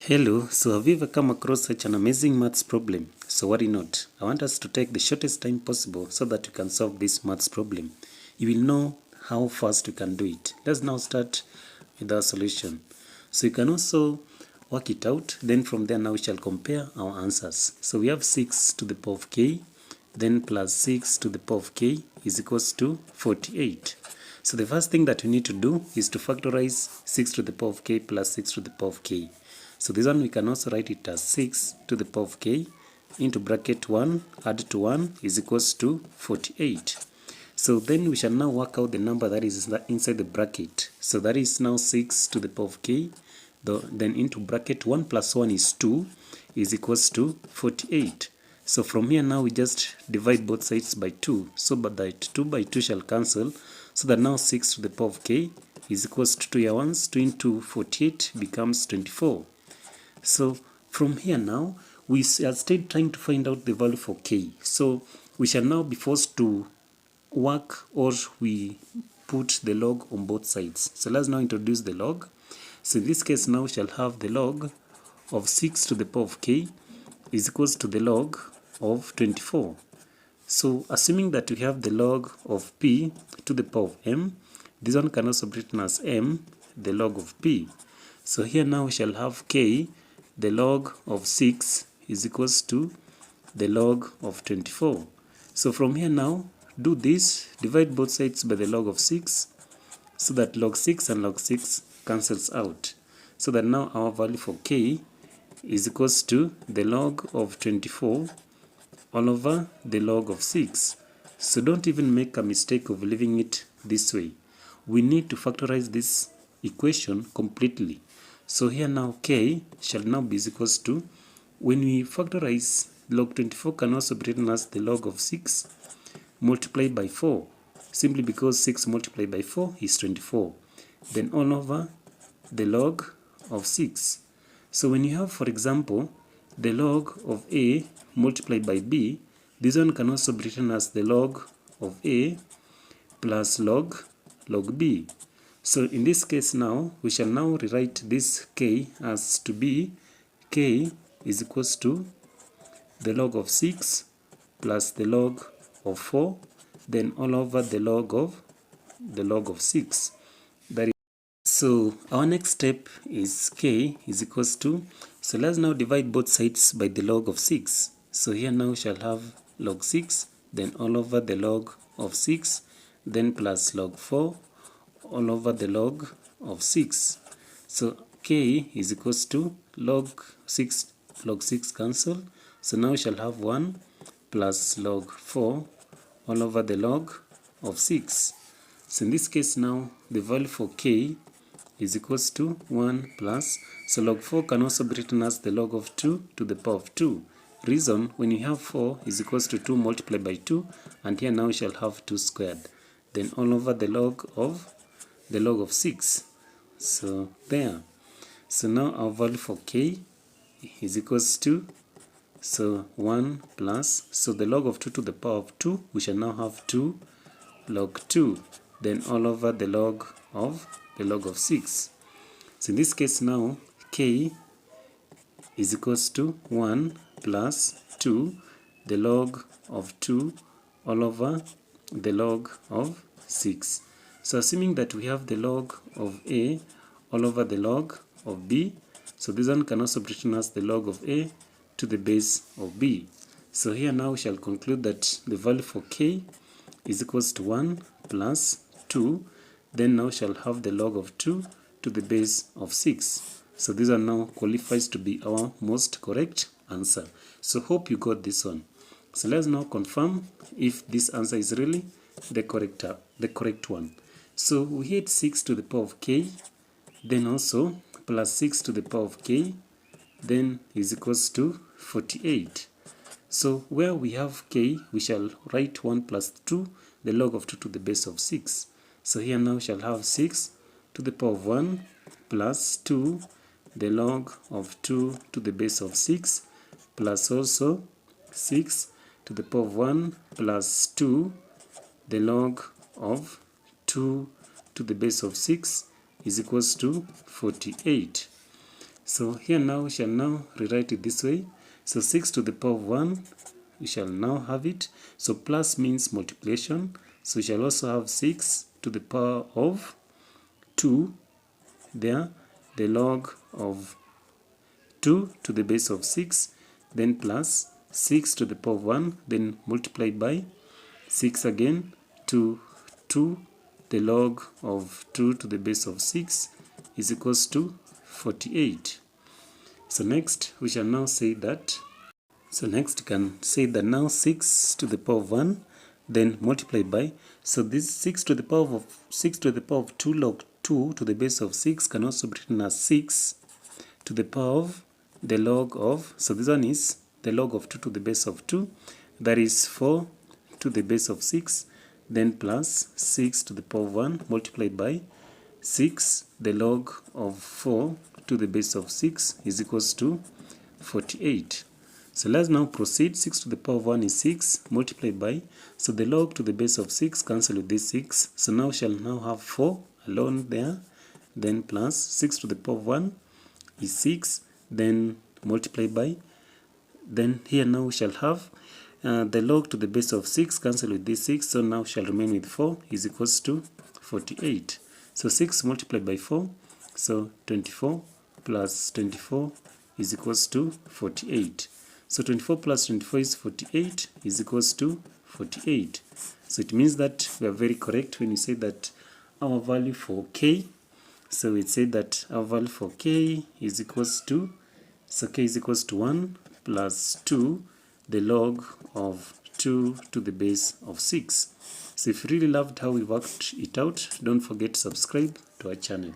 Hello, so have you ever come across such an amazing maths problem? So worry not, I want us to take the shortest time possible so that we can solve this maths problem. You will know how fast we can do it. Let's now start with our solution. So you can also work it out, then from there now we shall compare our answers. So we have 6 to the power of k, then plus 6 to the power of k is equals to 48. So the first thing that we need to do is to factorize 6 to the power of k plus 6 to the power of k. So this one we can also write it as 6 to the power of k into bracket 1, add to 1 is equals to 48. So then we shall now work out the number that is inside the bracket. So that is now 6 to the power of k, then into bracket 1 plus 1 is 2 is equals to 48. So from here now we just divide both sides by 2. So but that 2 by 2 shall cancel. So that now 6 to the power of k is equals to 2 here once, 2 into 48 becomes 24. So from here now, we are still trying to find out the value for k. So we shall now be forced to work, or we put the log on both sides. So let's now introduce the log. So in this case now we shall have the log of 6 to the power of k is equals to the log of 24. So assuming that we have the log of p to the power of m, this one can also be written as m, the log of p. So here now we shall have k, the log of 6 is equals to the log of 24. So from here now, do this, divide both sides by the log of 6, so that log 6 and log 6 cancels out. So that now our value for k is equals to the log of 24 all over the log of 6. So don't even make a mistake of leaving it this way. We need to factorize this equation completely. So here now k shall now be equals to, when we factorize, log 24 can also be written as the log of 6 multiplied by 4, simply because 6 multiplied by 4 is 24. Then all over the log of 6. So when you have, for example, the log of a multiplied by b, this one can also be written as the log of a plus log b. So in this case now, we shall now rewrite this k as to be k is equals to the log of 6 plus the log of 4, then all over the log of 6. That is, so our next step is k is equals to, so let's now divide both sides by the log of 6. So here now we shall have log 6, then all over the log of 6, then plus log 4 all over the log of 6. So k is equals to log 6 cancel. So now we shall have 1 plus log 4 all over the log of 6. So in this case now the value for k is equals to 1 plus, so log 4 can also be written as the log of 2 to the power of 2. Reason, when you have 4 is equals to 2 multiplied by 2, and here now we shall have 2 squared. Then all over the log of 6. So there. So now our value for k is equals to, so 1 plus, so the log of 2 to the power of 2, we shall now have 2 log 2, then all over the log of 6. So in this case now k is equals to 1 plus 2 the log of 2 all over the log of 6. So assuming that we have the log of a all over the log of b, so this one can also be written as the log of a to the base of b. So here now we shall conclude that the value for k is equals to 1 plus 2, then now shall have the log of 2 to the base of 6. So this one now qualifies to be our most correct answer. So hope you got this one. So let's now confirm if this answer is really the correct one. So we had 6 to the power of k, then also plus 6 to the power of k, then is equals to 48. So where we have k, we shall write 1 plus 2, the log of 2 to the base of 6. So here now we shall have 6 to the power of 1 plus 2, the log of 2 to the base of 6, plus also 6 to the power of 1 plus 2, the log of 2 to the base of 6 is equals to 48. So here now we shall now rewrite it this way. So 6 to the power of 1, we shall now have it. So plus means multiplication. So we shall also have 6 to the power of 2 there, the log of 2 to the base of 6, then plus 6 to the power of 1, then multiplied by 6 again to 2, the log of 2 to the base of 6 is equals to 48. So next we shall now say that, next you can say that now 6 to the power of 1, then multiplied by, so this 6 to the power of 2 log 2 to the base of 6 can also be written as 6 to the power of the log of, so this one is the log of 2 to the base of 2, that is 4 to the base of 6, then plus 6 to the power of 1 multiplied by 6, the log of 4 to the base of 6 is equals to 48. So let's now proceed. 6 to the power of 1 is 6 multiplied by, so the log to the base of 6 cancel with this 6, so now shall now have 4 alone there, then plus 6 to the power of 1 is 6, then multiplied by, then here now we shall have the log to the base of 6 cancel with this 6, so now shall remain with 4 is equals to 48. So 6 multiplied by 4, so 24 plus 24 is equals to 48. So 24 plus 24 is 48 is equals to 48. So it means that we are very correct when we say that our value for k, so we say that our value for k is equals to, so k is equals to 1 plus 2, the log of 2 to the base of 6. So if you really loved how we worked it out, don't forget to subscribe to our channel.